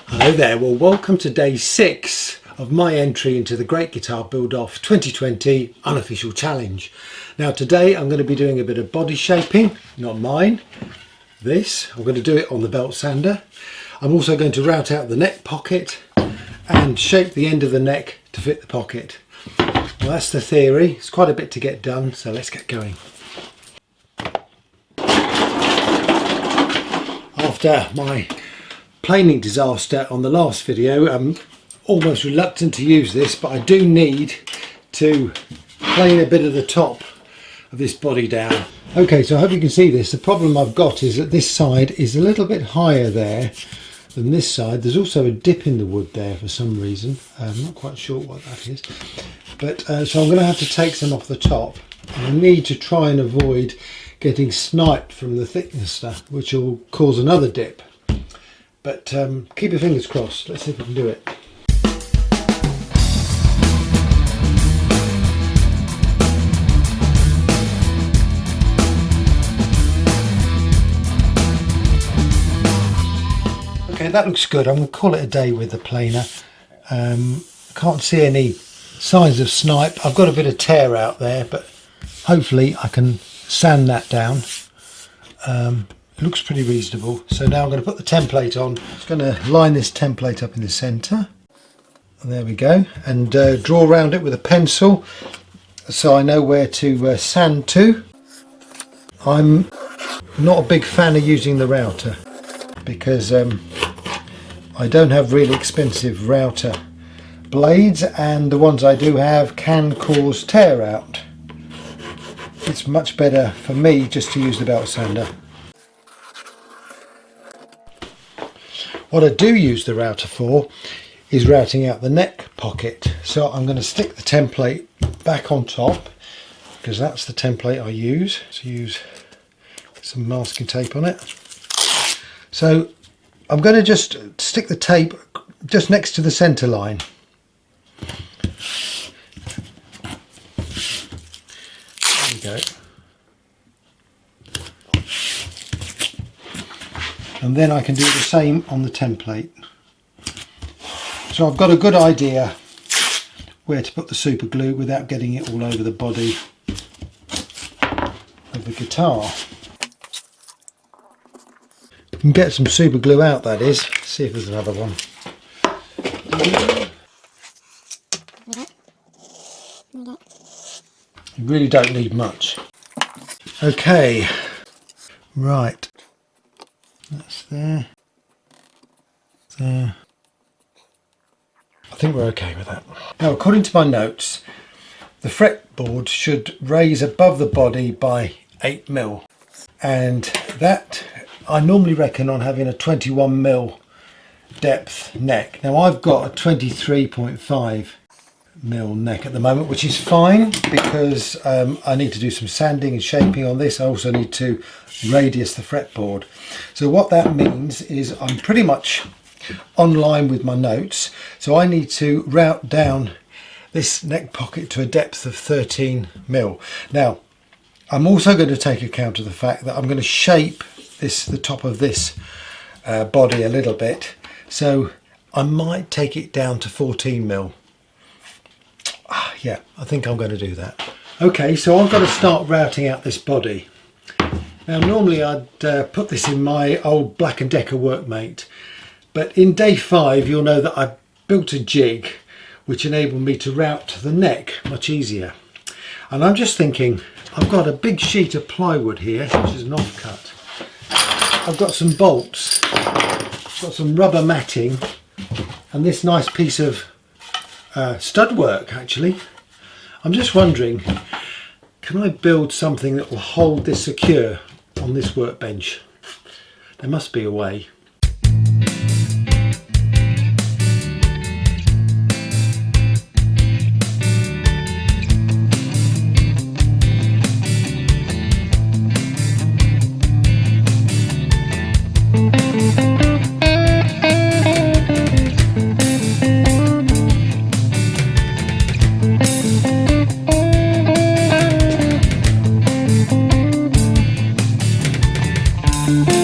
Hello there, well welcome to day 6 of my entry into the Great Guitar Build Off 2020 unofficial challenge. Now today I'm going to be doing a bit of body shaping, not mine, I'm going to do it on the belt sander. I'm also going to route out the neck pocket and shape the end of the neck to fit the pocket. Well, that's the theory. It's quite a bit to get done, so let's get going. After my planing disaster on the last video, I'm almost reluctant to use this, but I do need to plane a bit of the top of this body down. Okay, so I hope you can see this. The problem I've got is that this side is a little bit higher there than this side. There's also a dip in the wood there for some reason. I'm not quite sure what that is, but so I'm going to have to take some off the top, and I need to try and avoid getting sniped from the thicknesser, which will cause another dip. But keep your fingers crossed. Let's see if we can do it. Okay, that looks good. I'm going to call it a day with the planer. Can't see any signs of snipe. I've got a bit of tear out there, but hopefully I can sand that down. It looks pretty reasonable. So now I'm going to put the template on. I'm just going to line this template up in the centre. And there we go. And draw around it with a pencil so I know where to sand to. I'm not a big fan of using the router because I don't have really expensive router blades, and the ones I do have can cause tear out. It's much better for me just to use the belt sander. What I do use the router for is routing out the neck pocket. So I'm going to stick the template back on top because that's the template I use. So use some masking tape on it. So I'm going to just stick the tape just next to the centre line. There we go. And then I can do the same on the template. So I've got a good idea where to put the super glue without getting it all over the body of the guitar. You can get some super glue out, that is. See if there's another one. You really don't need much. Okay, right. That's there. There. I think we're okay with that. Now, according to my notes, the fretboard should raise above the body by 8mm, and that I normally reckon on having a 21mm depth neck. Now I've got a 23.5mm neck at the moment, which is fine because I need to do some sanding and shaping on this. I also need to radius the fretboard. So what that means is I'm pretty much on line with my notes. So I need to route down this neck pocket to a depth of 13mm. Now I'm also going to take account of the fact that I'm going to shape the top of this body a little bit, so I might take it down to 14mm. Yeah, I think I'm going to do that. Okay, so I've got to start routing out this body. Now normally I'd put this in my old Black & Decker Workmate, but in day 5 you'll know that I built a jig which enabled me to route the neck much easier. And I'm just thinking, I've got a big sheet of plywood here, which is an offcut. I've got some bolts, got some rubber matting, and this nice piece of stud work actually. I'm just wondering, can I build something that will hold this secure on this workbench? There must be a way. Mm-hmm.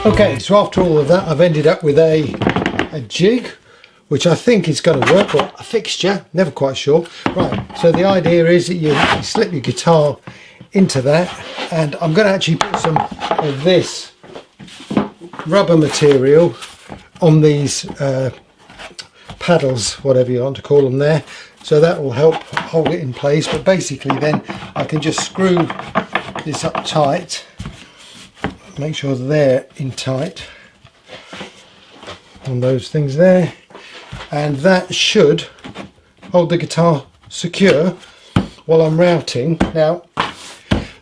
Okay, so after all of that, I've ended up with a jig, which I think is going to work, or a fixture, never quite sure. Right, so the idea is that you slip your guitar into that, and I'm going to actually put some of this rubber material on these paddles, whatever you want to call them there, so that will help hold it in place. But basically then I can just screw this up tight, make sure they're in tight on those things there, and that should hold the guitar secure while I'm routing. Now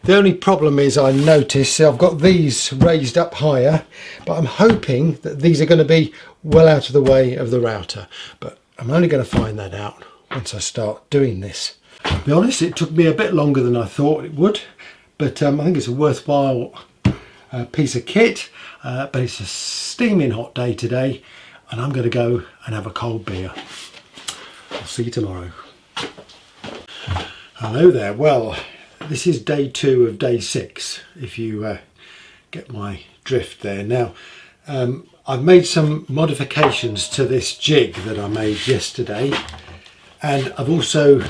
the only problem is, I notice I've got these raised up higher, but I'm hoping that these are going to be well out of the way of the router, but I'm only going to find that out once I start doing this. To be honest, it took me a bit longer than I thought it would, but I think it's a worthwhile piece of kit, but it's a steaming hot day today, and I'm going to go and have a cold beer. I'll see you tomorrow. Hello there. Well, this is day 2 of day 6, if you get my drift there. Now, I've made some modifications to this jig that I made yesterday, and I've also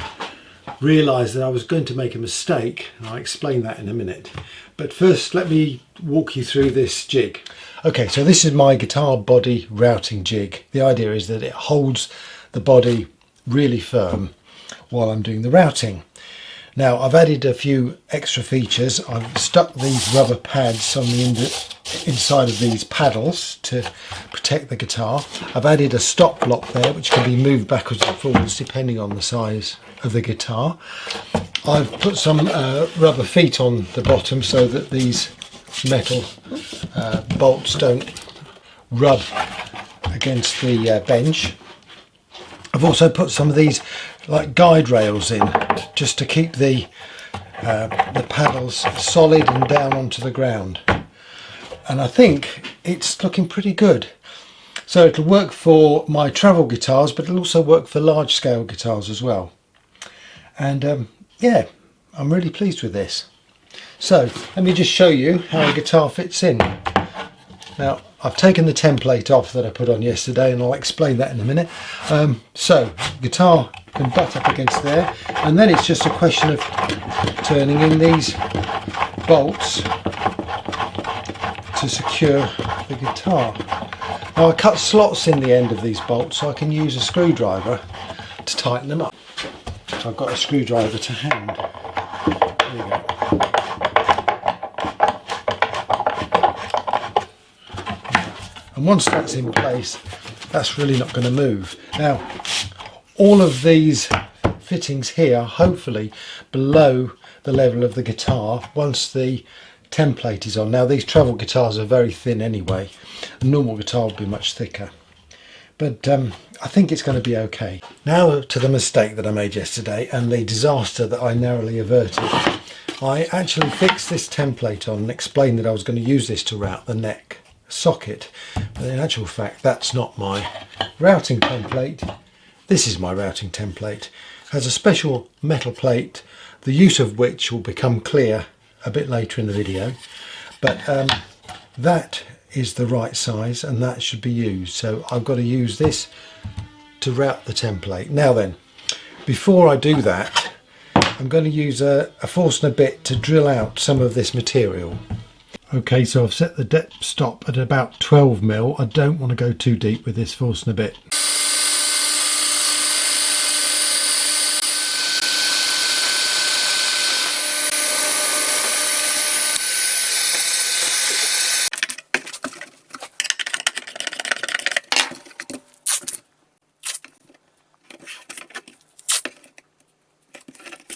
realised that I was going to make a mistake, and I'll explain that in a minute. But first, let me walk you through this jig. Okay, so this is my guitar body routing jig. The idea is that it holds the body really firm while I'm doing the routing. Now, I've added a few extra features. I've stuck these rubber pads on the inside of these paddles to protect the guitar. I've added a stop block there, which can be moved backwards and forwards depending on the size of the guitar. I've put some rubber feet on the bottom so that these metal bolts don't rub against the bench. I've also put some of these like guide rails in, just to keep the paddles solid and down onto the ground, and I think it's looking pretty good. So it'll work for my travel guitars, but it'll also work for large scale guitars as well. And yeah, I'm really pleased with this. So let me just show you how a guitar fits in. Now, I've taken the template off that I put on yesterday, and I'll explain that in a minute. So guitar can butt up against there, and then it's just a question of turning in these bolts to secure the guitar. Now, I cut slots in the end of these bolts so I can use a screwdriver to tighten them up. I've got a screwdriver to hand. There you go. And once that's in place, that's really not going to move. Now, all of these fittings here, hopefully below the level of the guitar once the template is on. Now, these travel guitars are very thin anyway. A normal guitar would be much thicker. But I think it's going to be okay. Now to the mistake that I made yesterday and the disaster that I narrowly averted. I actually fixed this template on and explained that I was going to use this to route the neck socket, but in actual fact that's not my routing template. This is my routing template. It has a special metal plate, the use of which will become clear a bit later in the video, but that is the right size and that should be used. So I've got to use this to route the template. Now then, before I do that, I'm going to use a Forstner bit to drill out some of this material. Okay, so I've set the depth stop at about 12 mil. I don't want to go too deep with this Forstner bit.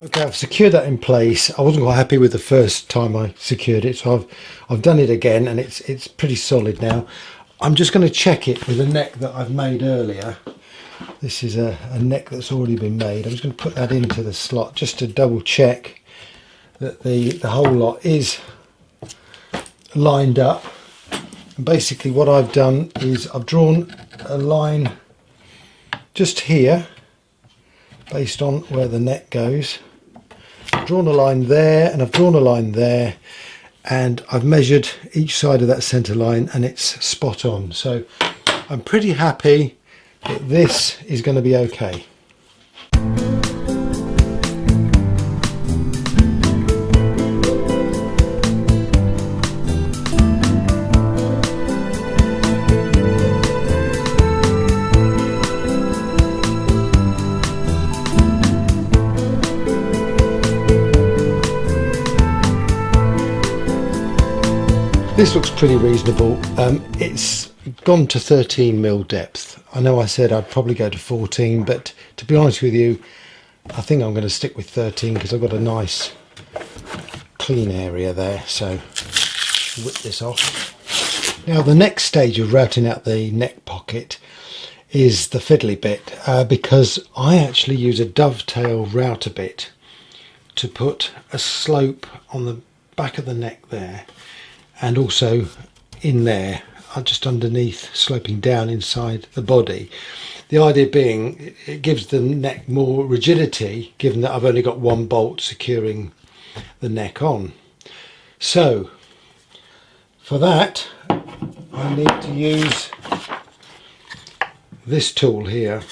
Okay, I've secured that in place. I wasn't quite happy with the first time I secured it, so I've done it again, and it's pretty solid now. I'm just going to check it with a neck that I've made earlier. This is a neck that's already been made. I'm just going to put that into the slot just to double check that the whole lot is lined up. And basically what I've done is I've drawn a line just here based on where the neck goes. I've drawn a line there and I've drawn a line there, and I've measured each side of that centre line and it's spot on. So I'm pretty happy that this is going to be okay. This looks pretty reasonable. It's gone to 13mm depth. I know I said I'd probably go to 14, but to be honest with you, I think I'm going to stick with 13 because I've got a nice clean area there. So whip this off. Now the next stage of routing out the neck pocket is the fiddly bit, because I actually use a dovetail router bit to put a slope on the back of the neck there, and also in there, just underneath, sloping down inside the body. The idea being it gives the neck more rigidity, given that I've only got one bolt securing the neck on. So for that I need to use this tool here.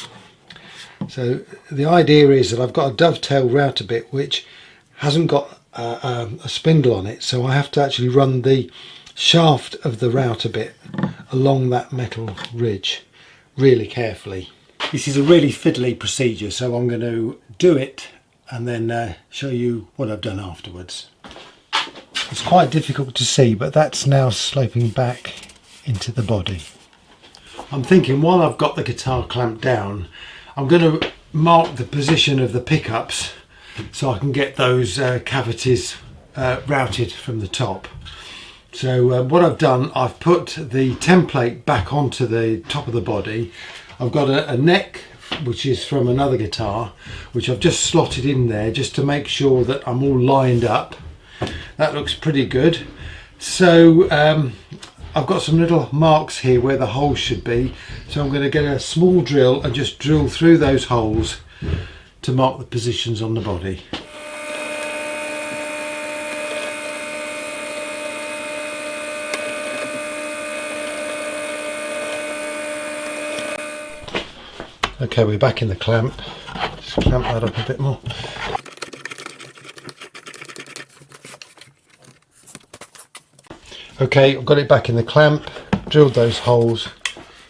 So the idea is that I've got a dovetail router bit which hasn't got a spindle on it, so I have to actually run the shaft of the router bit along that metal ridge really carefully. This is a really fiddly procedure, so I'm going to do it and then show you what I've done afterwards. It's quite difficult to see, but that's now sloping back into the body. I'm thinking while I've got the guitar clamped down, I'm going to mark the position of the pickups so I can get those cavities routed from the top. So what I've done, I've put the template back onto the top of the body. I've got a neck which is from another guitar, which I've just slotted in there just to make sure that I'm all lined up. That looks pretty good. So I've got some little marks here where the holes should be, so I'm going to get a small drill and just drill through those holes to mark the positions on the body. Okay, we're back in the clamp. Just clamp that up a bit more. Okay, I've got it back in the clamp, drilled those holes,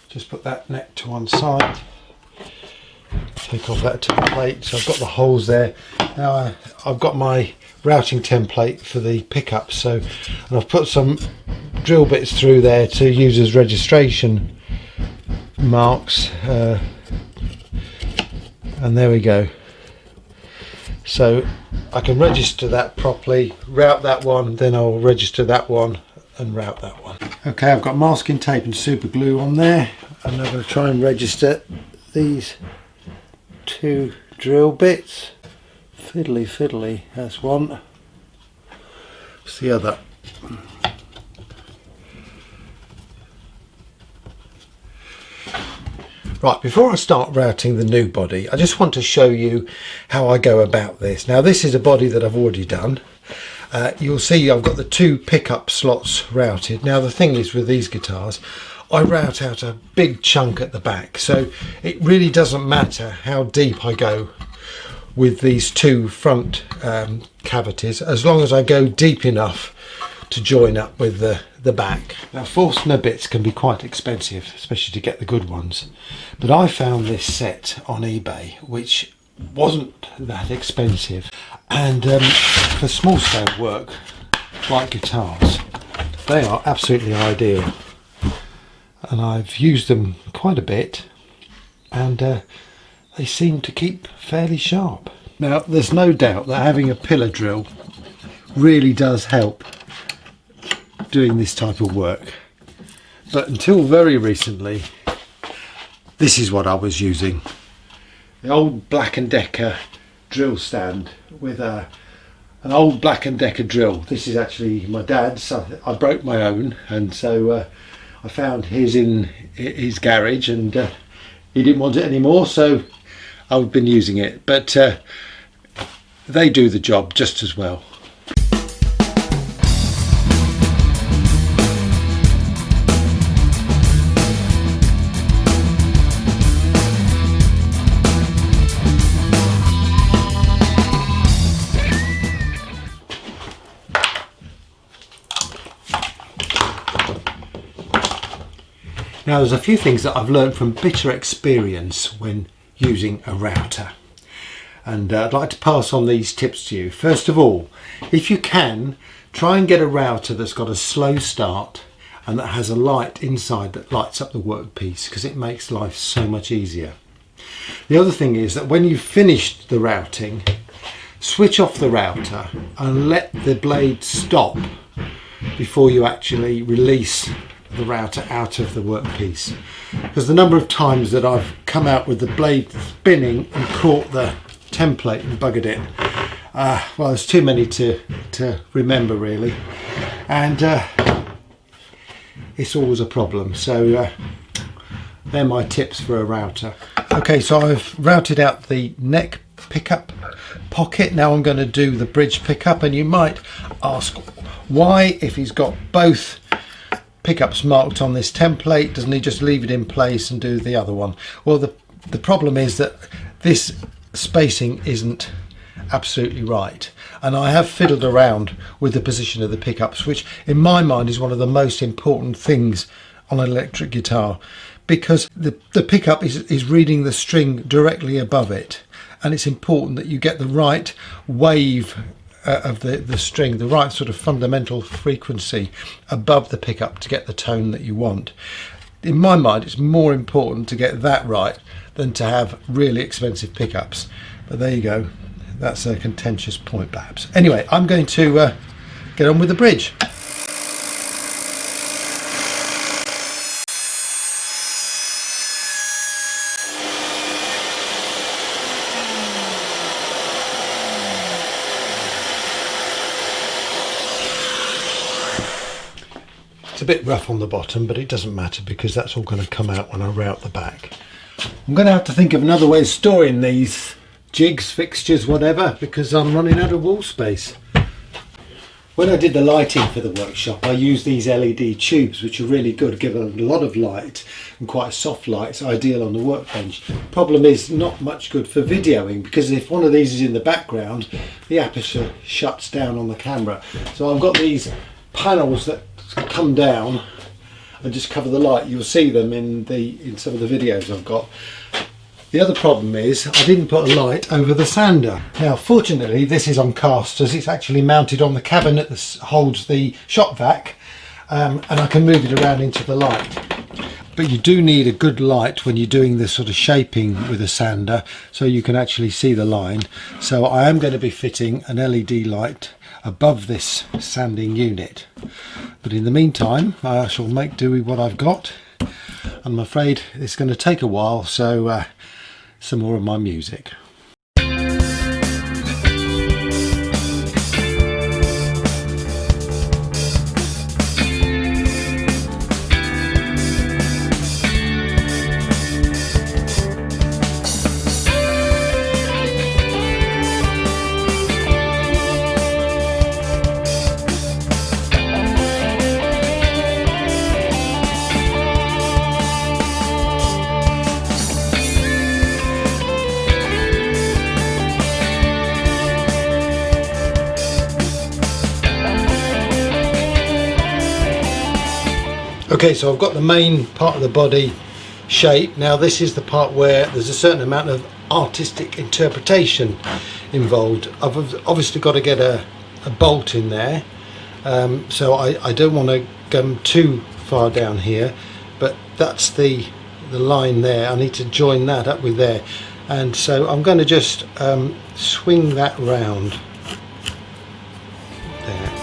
just put that neck to one side, take off that template, so I've got the holes there. Now I've got my routing template for the pickups, so and I've put some drill bits through there to use as registration marks, and there we go. So I can register that properly, route that one, then I'll register that one and route that one. Okay, I've got masking tape and super glue on there, and I'm going to try and register these two drill bits. Fiddly fiddly, that's one. What's the other? Right, before I start routing the new body, I just want to show you how I go about this. Now this is a body that I've already done. You'll see I've got the two pickup slots routed. Now the thing is with these guitars, I route out a big chunk at the back, so it really doesn't matter how deep I go with these two front cavities, as long as I go deep enough to join up with the back. Now Forstner bits can be quite expensive, especially to get the good ones, but I found this set on eBay which wasn't that expensive, and for small scale work like guitars they are absolutely ideal, and I've used them quite a bit, and they seem to keep fairly sharp. Now there's no doubt that having a pillar drill really does help doing this type of work, but until very recently this is what I was using. The old Black & Decker drill stand with an old Black & Decker drill. This is actually my dad's. I broke my own, and so I found his in his garage, and he didn't want it anymore, so I've been using it, but they do the job just as well. Now there's a few things that I've learned from bitter experience when using a router, and I'd like to pass on these tips to you. First of all, if you can, try and get a router that's got a slow start and that has a light inside that lights up the workpiece, because it makes life so much easier. The other thing is that when you've finished the routing, switch off the router and let the blade stop before you actually release the router out of the workpiece, because the number of times that I've come out with the blade spinning and caught the template and buggered it, well, there's too many to remember really, and it's always a problem. So they're my tips for a router. Okay, so I've routed out the neck pickup pocket. Now I'm going to do the bridge pickup, and you might ask why, if he's got both pickups marked on this template, doesn't he just leave it in place and do the other one? Well, the problem is that this spacing isn't absolutely right, and I have fiddled around with the position of the pickups, which in my mind is one of the most important things on an electric guitar, because the pickup is reading the string directly above it, and it's important that you get the right wave of the string, the right sort of fundamental frequency above the pickup to get the tone that you want. In my mind, it's more important to get that right than to have really expensive pickups. But there you go, that's a contentious point perhaps. Anyway, I'm going to get on with the bridge. It's a bit rough on the bottom, but it doesn't matter because that's all going to come out when I route the back. I'm going to have to think of another way of storing these jigs, fixtures, whatever, because I'm running out of wall space. When I did the lighting for the workshop, I used these LED tubes, which are really good, give a lot of light and quite a soft light. It's ideal on the workbench. Problem is not much good for videoing, because if one of these is in the background, the aperture shuts down on the camera. So I've got these panels that come down and just cover the light. You'll see them in some of the videos I've got. The other problem is I didn't put a light over the sander. Now fortunately this is on casters, it's actually mounted on the cabinet that holds the shop vac, and I can move it around into the light. But you do need a good light when you're doing this sort of shaping with a sander, so you can actually see the line. So I am going to be fitting an LED light above this sanding unit, but in the meantime I shall make do with what I've got. I'm afraid it's going to take a while, so some more of my music. Okay, so I've got the main part of the body shape. Now this is the part where there's a certain amount of artistic interpretation involved. I've obviously got to get a bolt in there, so I don't want to go too far down here, but that's the line there. I need to join that up with there, and so I'm going to just swing that round there.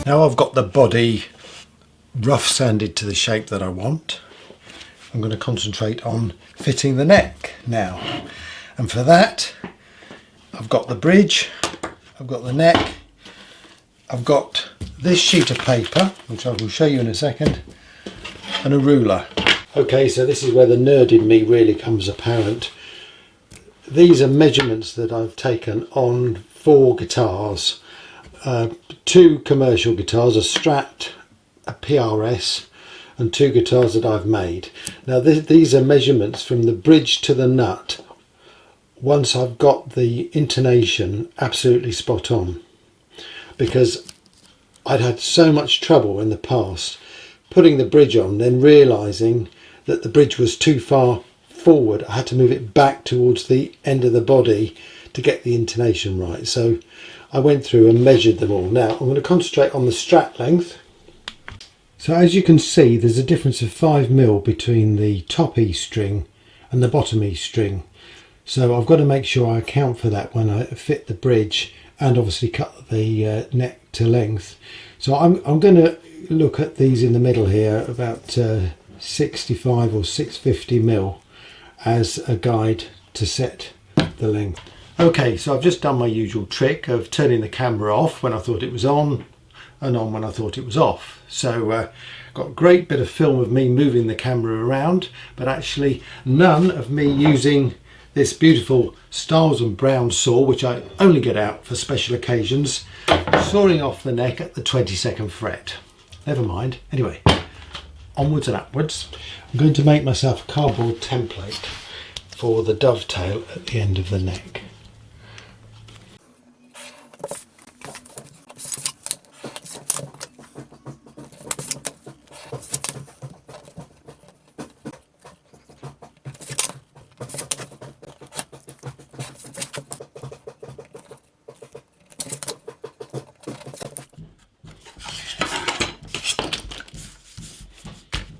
Now I've got the body rough sanded to the shape that I want, I'm going to concentrate on fitting the neck now. And for that, I've got the bridge, I've got the neck, I've got this sheet of paper, which I will show you in a second, and a ruler. Okay, so this is where the nerd in me really comes apparent. These are measurements that I've taken on 4 guitars. 2 commercial guitars, a Strat, a PRS, and 2 guitars that I've made. Now these are measurements from the bridge to the nut, once I've got the intonation absolutely spot on, because I'd had so much trouble in the past putting the bridge on, then realising that the bridge was too far forward. I had to move it back towards the end of the body to get the intonation right. So I went through and measured them all. Now I'm going to concentrate on the Strat length. So as you can see, there's a difference of 5mm between the top E string and the bottom E string. So I've got to make sure I account for that when I fit the bridge and obviously cut the neck to length. So I'm going to look at these in the middle here, about 65 or 650mm as a guide to set the length. Okay, so I've just done my usual trick of turning the camera off when I thought it was on and on when I thought it was off. So got a great bit of film of me moving the camera around, but actually none of me using this beautiful Stiles and Brown saw, which I only get out for special occasions, sawing off the neck at the 22nd fret. Never mind. Anyway, onwards and upwards. I'm going to make myself a cardboard template for the dovetail at the end of the neck.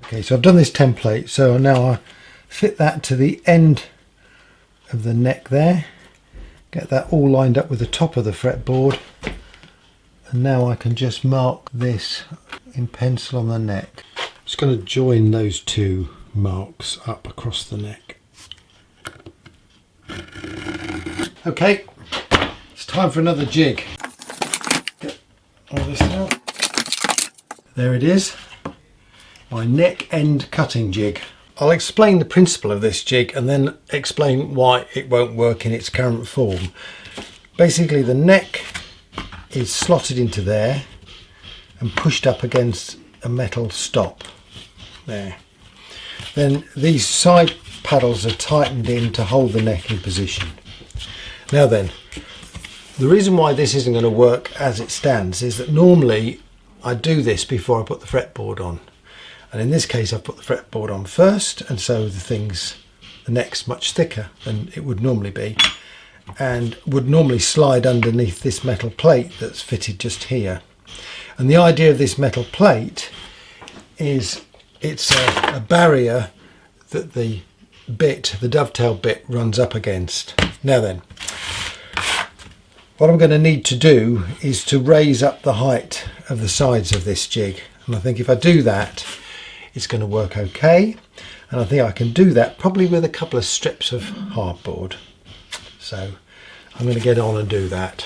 Okay, so I've done this template, so now I fit that to the end of the neck there, get that all lined up with the top of the fretboard, and now I can just mark this in pencil on the neck. I'm just going to join those 2 marks up across the neck. Okay, it's time for another jig. Get all this out. There it is. My neck end cutting jig. I'll explain the principle of this jig and then explain why it won't work in its current form. Basically the neck is slotted into there and pushed up against a metal stop there. Then these side paddles are tightened in to hold the neck in position. Now then, the reason why this isn't going to work as it stands is that normally I do this before I put the fretboard on. And in this case I've put the fretboard on first, and so the neck's much thicker than it would normally be, and would normally slide underneath this metal plate that's fitted just here. And the idea of this metal plate is it's a barrier that the dovetail bit runs up against. Now then, what I'm going to need to do is to raise up the height of the sides of this jig, and I think if I do that it's going to work okay, and I think I can do that probably with a couple of strips of hardboard. So I'm going to get on and do that.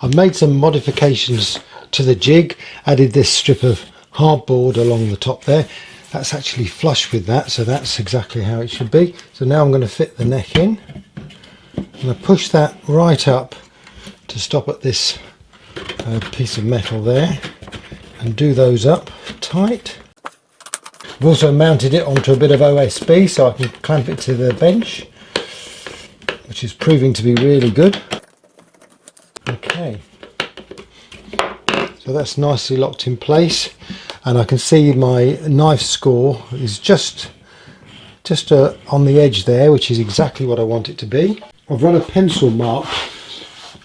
I've made some modifications to the jig, added this strip of hardboard along the top there. That's actually flush with that, so that's exactly how it should be. So now I'm going to fit the neck in. I'm going to push that right up to stop at this piece of metal there and do those up tight. I've also mounted it onto a bit of OSB so I can clamp it to the bench, which is proving to be really good. Okay, so that's nicely locked in place, and I can see my knife score is just on the edge there, which is exactly what I want it to be. I've run a pencil mark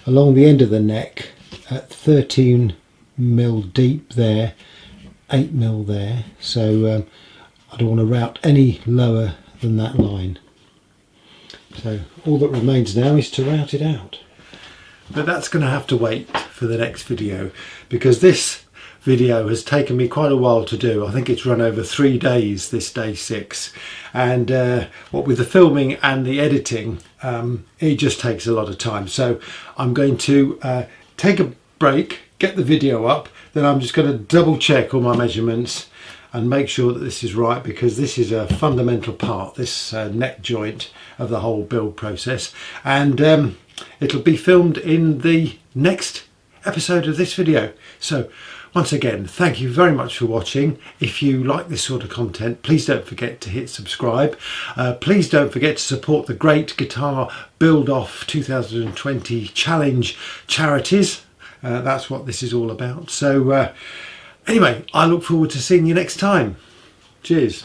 along the end of the neck at 13mm deep there, 8mm there, so I don't want to route any lower than that line. So all that remains now is to route it out. But that's going to have to wait for the next video, because this video has taken me quite a while to do. I think it's run over 3 days, this day 6, and what with the filming and the editing, it just takes a lot of time. So I'm going to take a break, get the video up, then I'm just going to double check all my measurements, and make sure that this is right, because this is a fundamental part, this neck joint of the whole build process. And it'll be filmed in the next episode of this video. So once again, thank you very much for watching. If you like this sort of content, please don't forget to hit subscribe. Please don't forget to support the Great Guitar Build Off 2020 Challenge charities. That's what this is all about. So anyway, I look forward to seeing you next time. Cheers.